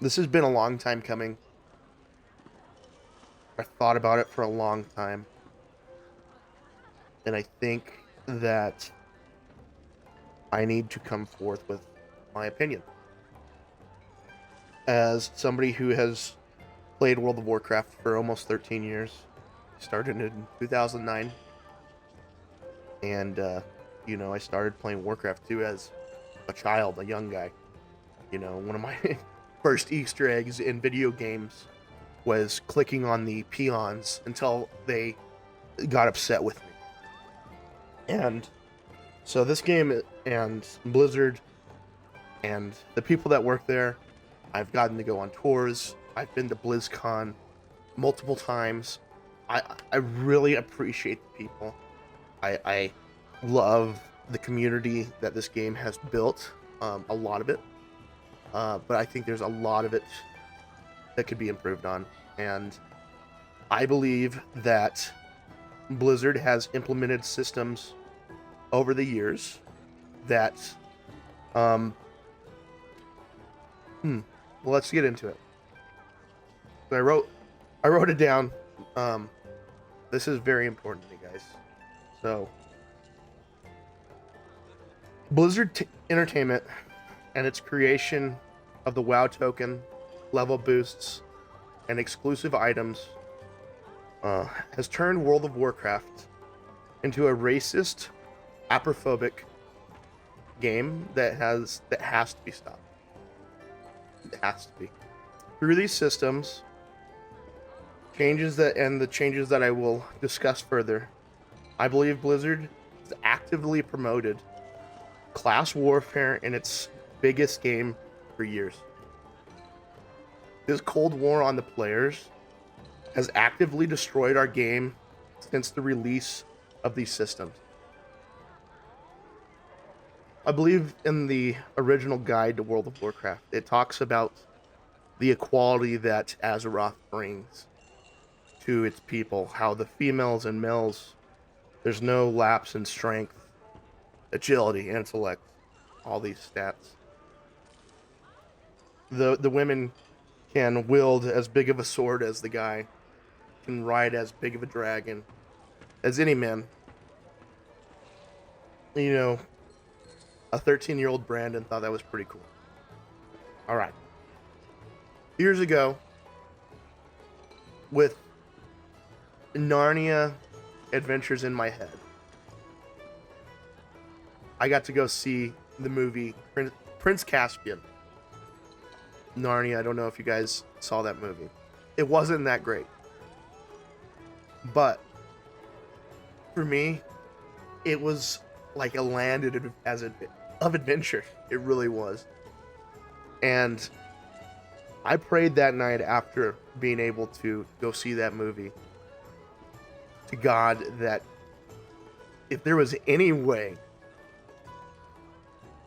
This has been a long time coming. I thought about it for a long time, and I think that I need to come forth with my opinion. As somebody who has played World of Warcraft for almost 13 years, started in 2009, and I started playing Warcraft 2 as a child, a young guy. One of my first Easter eggs in video games was clicking on the peons until they got upset with me. And so this game and Blizzard and the people that work there, I've gotten to go on tours. I've been to BlizzCon multiple times. I really appreciate the people. I love the community that this game has built. A lot of it, but I think there's a lot of it that could be improved on. And I believe that Blizzard has implemented systems over the years that um well, let's get into it. So I wrote it down. This is very important to me, guys. So Entertainment and its creation of the WoW token, level boosts, and exclusive items has turned World of Warcraft into a racist, aprophobic game that has to be stopped. It has to be. Through these systems, the changes that I will discuss further, I believe Blizzard has actively promoted class warfare in its biggest game for years. This Cold War on the players has actively destroyed our game since the release of these systems. I believe in the original guide to World of Warcraft, it talks about the equality that Azeroth brings to its people, how the females and males, there's no lapse in strength, agility, intellect, all these stats. The women can wield as big of a sword as the guy, can ride as big of a dragon as any man. You know, a 13-year-old Brandon thought that was pretty cool. All right. Years ago, with Narnia Adventures in my head, I got to go see the movie Prince Caspian. Narnia, I don't know if you guys saw that movie. It wasn't that great. But for me, it was like a land of adventure. It really was. And I prayed that night after being able to go see that movie to God that if there was any way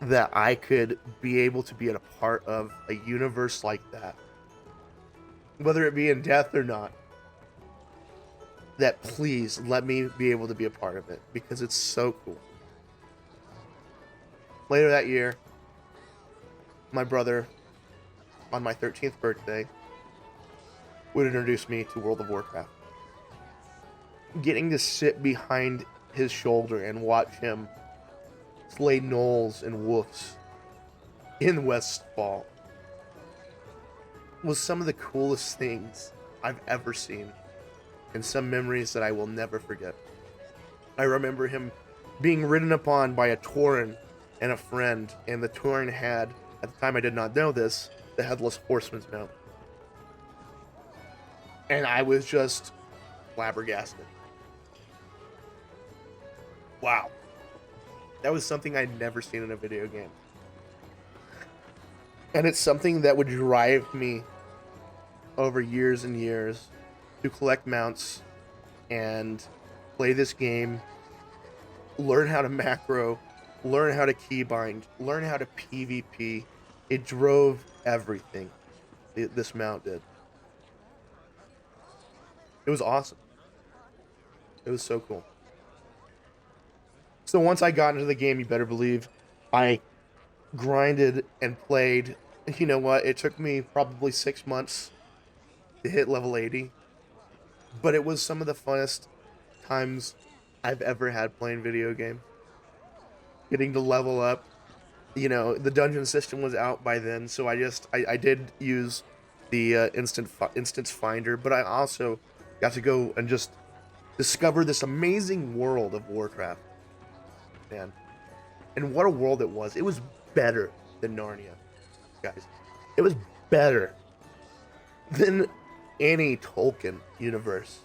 that I could be able to be a part of a universe like that, whether it be in death or not, that please let me be able to be a part of it because it's so cool. Later that year, my brother, on my 13th birthday, would introduce me to World of Warcraft. Getting to sit behind his shoulder and watch him slay gnolls and wolves in Westfall was some of the coolest things I've ever seen, and some memories that I will never forget. I remember him being ridden upon by a Tauren and a friend, and the Tauren had, at the time I did not know this, the Headless Horseman's mount. And I was just flabbergasted. Wow. That was something I'd never seen in a video game. And it's something that would drive me over years and years to collect mounts and play this game, learn how to macro, learn how to keybind, learn how to PvP. It drove everything. This mount did. It was awesome. It was so cool. So once I got into the game, you better believe I grinded and played You know what? It took me probably 6 months to hit level 80, but it was some of the funnest times I've ever had playing video games. Getting to level up, the dungeon system was out by then, so I did use the instance finder, but I also got to go and just discover this amazing world of Warcraft, man. And what a world it was. It was better than Narnia, guys. It was better than any Tolkien universe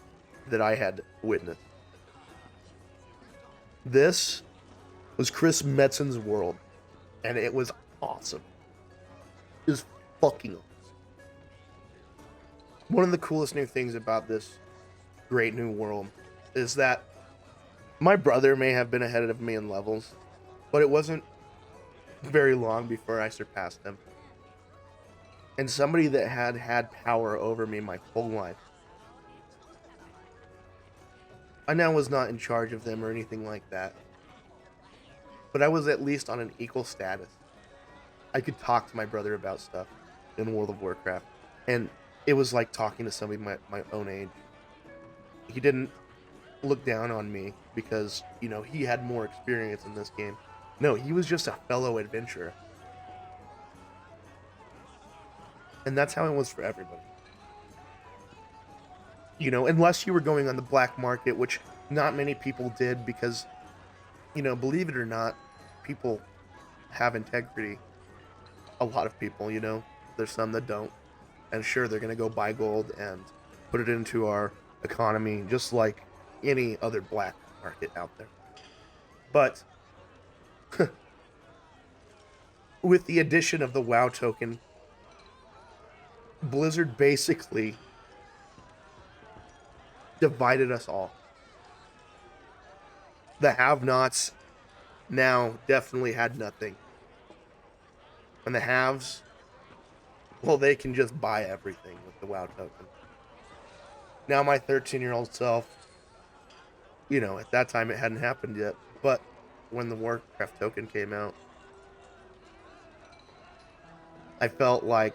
that I had witnessed. This was Chris Metzen's world, and it was awesome. It was fucking awesome. One of the coolest new things about this great new world is that my brother may have been ahead of me in levels, but it wasn't very long before I surpassed him. And somebody that had power over me my whole life, I now was not in charge of them or anything like that, but I was at least on an equal status. I could talk to my brother about stuff in World of Warcraft, and it was like talking to somebody my own age. He didn't look down on me because, he had more experience in this game. No, he was just a fellow adventurer. And that's how it was for everybody. Unless you were going on the black market, which not many people did because, believe it or not, people have integrity. A lot of people, there's some that don't. And sure, they're going to go buy gold and put it into our economy just like any other black market out there. But with the addition of the WoW token, Blizzard basically divided us all. The have-nots now definitely had nothing. And the haves, well, they can just buy everything with the WoW token. Now my 13-year-old self, at that time it hadn't happened yet, but when the Warcraft token came out, I felt like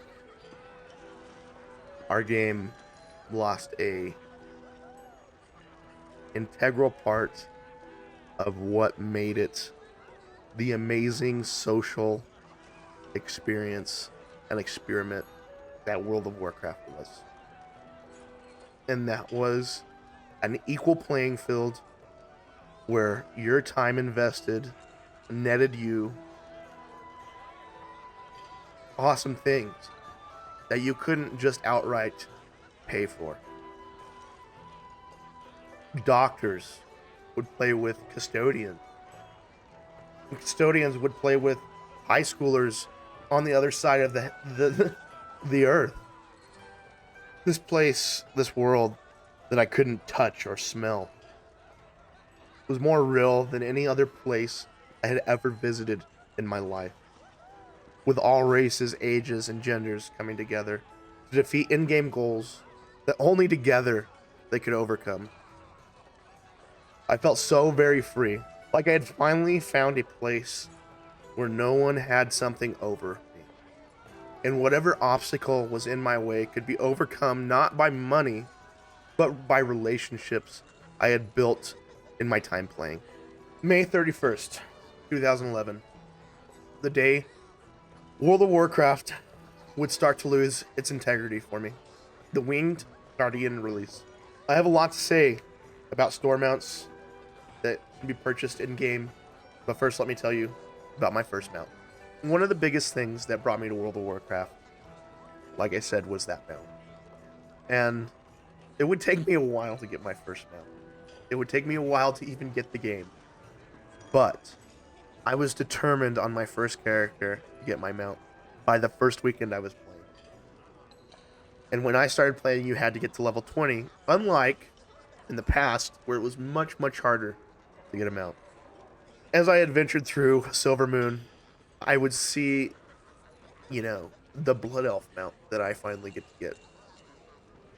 our game lost a integral part of what made it the amazing social experience and experiment that World of Warcraft was. And that was an equal playing field where your time invested netted you awesome things that you couldn't just outright pay for. Doctors would play with custodians. And custodians would play with high schoolers on the other side of the earth. This place, this world that I couldn't touch or smell, was more real than any other place I had ever visited in my life. With all races, ages, and genders coming together to defeat in-game goals that only together they could overcome. I felt so very free, like I had finally found a place where no one had something over me. And whatever obstacle was in my way could be overcome not by money, but by relationships I had built in my time playing. May 31st, 2011. The day World of Warcraft would start to lose its integrity for me. The Winged Guardian release. I have a lot to say about store mounts that can be purchased in-game, but first let me tell you about my first mount. One of the biggest things that brought me to World of Warcraft, like I said, was that mount. And it would take me a while to get my first mount. It would take me a while to even get the game. But I was determined on my first character to get my mount by the first weekend I was playing. And when I started playing, you had to get to level 20, unlike in the past, where it was much, much harder to get a mount. As I adventured through Silver Moon, I would see, the Blood Elf mount that I finally get to get.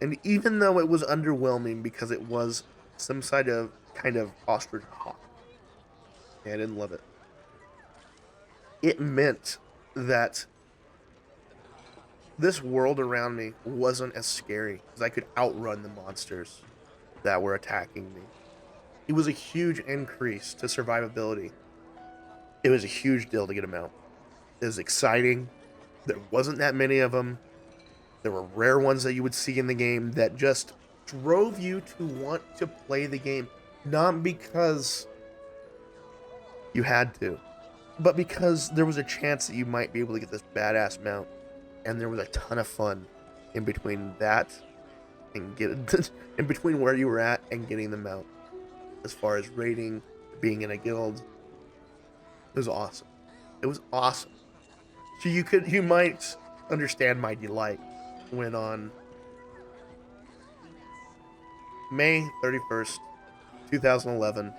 And even though it was underwhelming because it was some kind of ostrich hawk, and I didn't love it, it meant that this world around me wasn't as scary because I could outrun the monsters that were attacking me. It was a huge increase to survivability. It was a huge deal to get them out. It was exciting. There wasn't that many of them. There were rare ones that you would see in the game that just drove you to want to play the game. Not because you had to, but because there was a chance that you might be able to get this badass mount. And there was a ton of fun in between that and in between where you were at and getting the mount. As far as raiding, being in a guild, it was awesome. It was awesome. So you might understand my delight when on May 31st, 2011,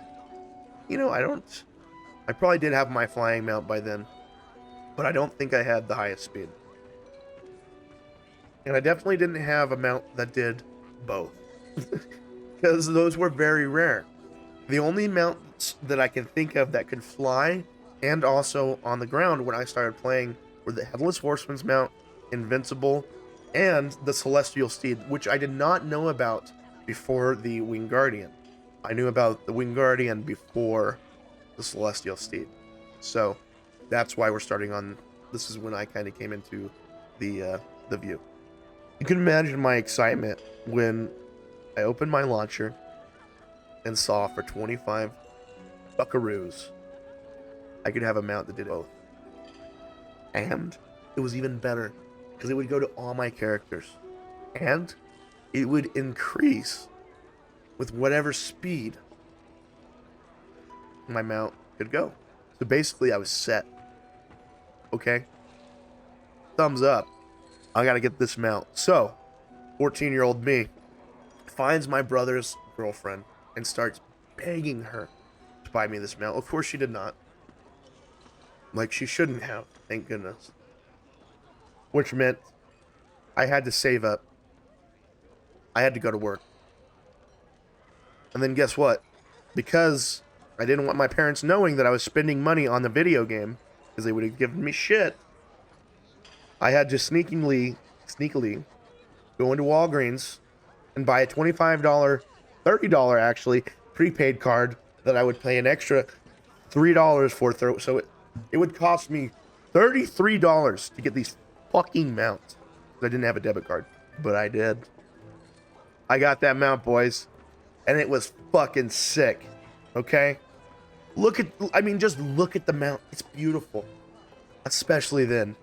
I probably did have my flying mount by then, but I don't think I had the highest speed. And I definitely didn't have a mount that did both. Because those were very rare. The only mounts that I can think of that could fly and also on the ground when I started playing were the Headless Horseman's mount, Invincible, and the Celestial Steed, which I did not know about before the Winged Guardian. I knew about the Winged Guardian before the Celestial Steed. So that's why we're starting on... This is when I kind of came into the view. You can imagine my excitement when I opened my launcher and saw for 25 buckaroos I could have a mount that did both. And it was even better because it would go to all my characters. And it would increase with whatever speed my mount could go. So basically I was set. Okay? Thumbs up. I gotta get this mount. So, 14-year-old me finds my brother's girlfriend and starts begging her to buy me this mount. Of course she did not. Like she shouldn't have, thank goodness. Which meant I had to save up. I had to go to work. And then guess what? Because I didn't want my parents knowing that I was spending money on the video game, because they would have given me shit, I had to sneakily go into Walgreens and buy a $25, $30 actually, prepaid card that I would pay an extra $3 for. So it would cost me $33 to get these fucking mounts. I didn't have a debit card, but I did. I got that mount, boys, and it was fucking sick. Okay? Just look at the mount. It's beautiful. Especially then.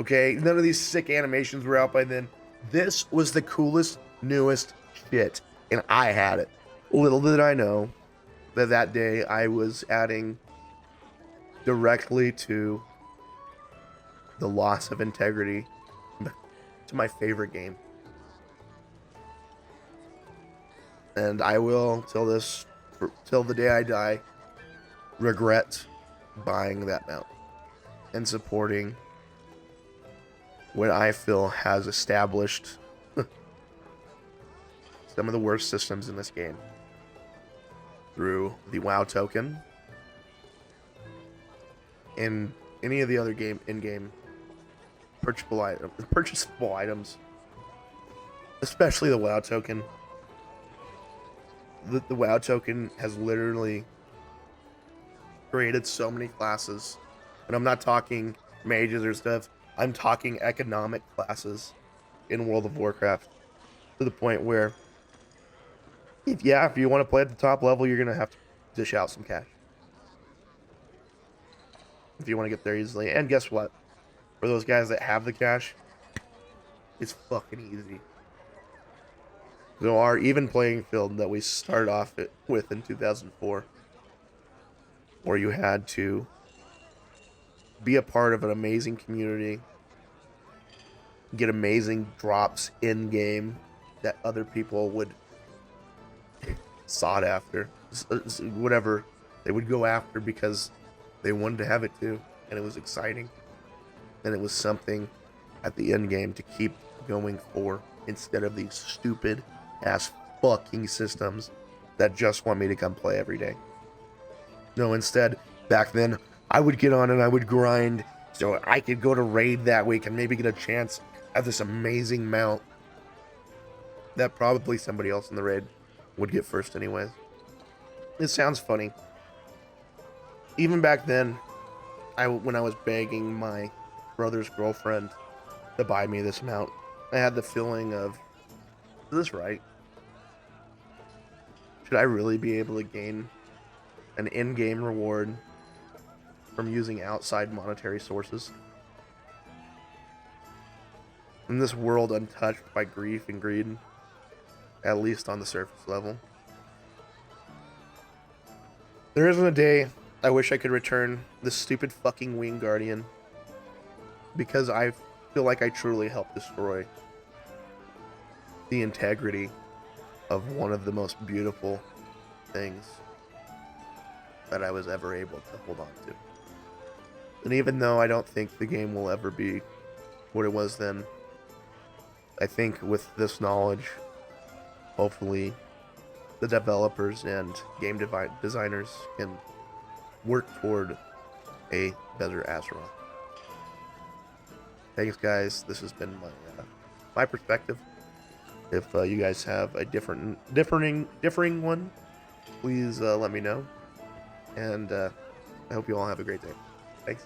Okay? None of these sick animations were out by then. This was the coolest, newest shit, and I had it. Little did I know that day I was adding directly to the loss of integrity to my favorite game. And I will, till the day I die, regret buying that mount and supporting what I feel has established some of the worst systems in this game through the WoW token and any of the other in-game purchasable items, especially the WoW token. The WoW token has literally created so many classes, and I'm not talking mages or stuff. I'm talking economic classes in World of Warcraft, to the point where if you want to play at the top level, you're gonna have to dish out some cash if you want to get there easily. And guess what? For those guys that have the cash, it's fucking easy. So our even playing field that we started off with in 2004, where you had to be a part of an amazing community, get amazing drops in game that other people would sought after, whatever they would go after because they wanted to have it too, and it was exciting, and it was something at the end game to keep going for, instead of these stupid ass fucking systems that just want me to come play every day. No, instead, back then, I would get on and I would grind so I could go to raid that week and maybe get a chance have this amazing mount that probably somebody else in the raid would get first anyways. It sounds funny. Even back then, when I was begging my brother's girlfriend to buy me this mount, I had the feeling of, is this right? Should I really be able to gain an in-game reward from using outside monetary sources? In this world untouched by grief and greed, at least on the surface level. There isn't a day I wish I could return this stupid fucking Wing Guardian, because I feel like I truly helped destroy the integrity of one of the most beautiful things that I was ever able to hold on to. And even though I don't think the game will ever be what it was then, I think with this knowledge, hopefully the developers and game designers can work toward a better Azeroth. Thanks, guys. This has been my perspective. If you guys have a differing one, please let me know. And I hope you all have a great day. Thanks.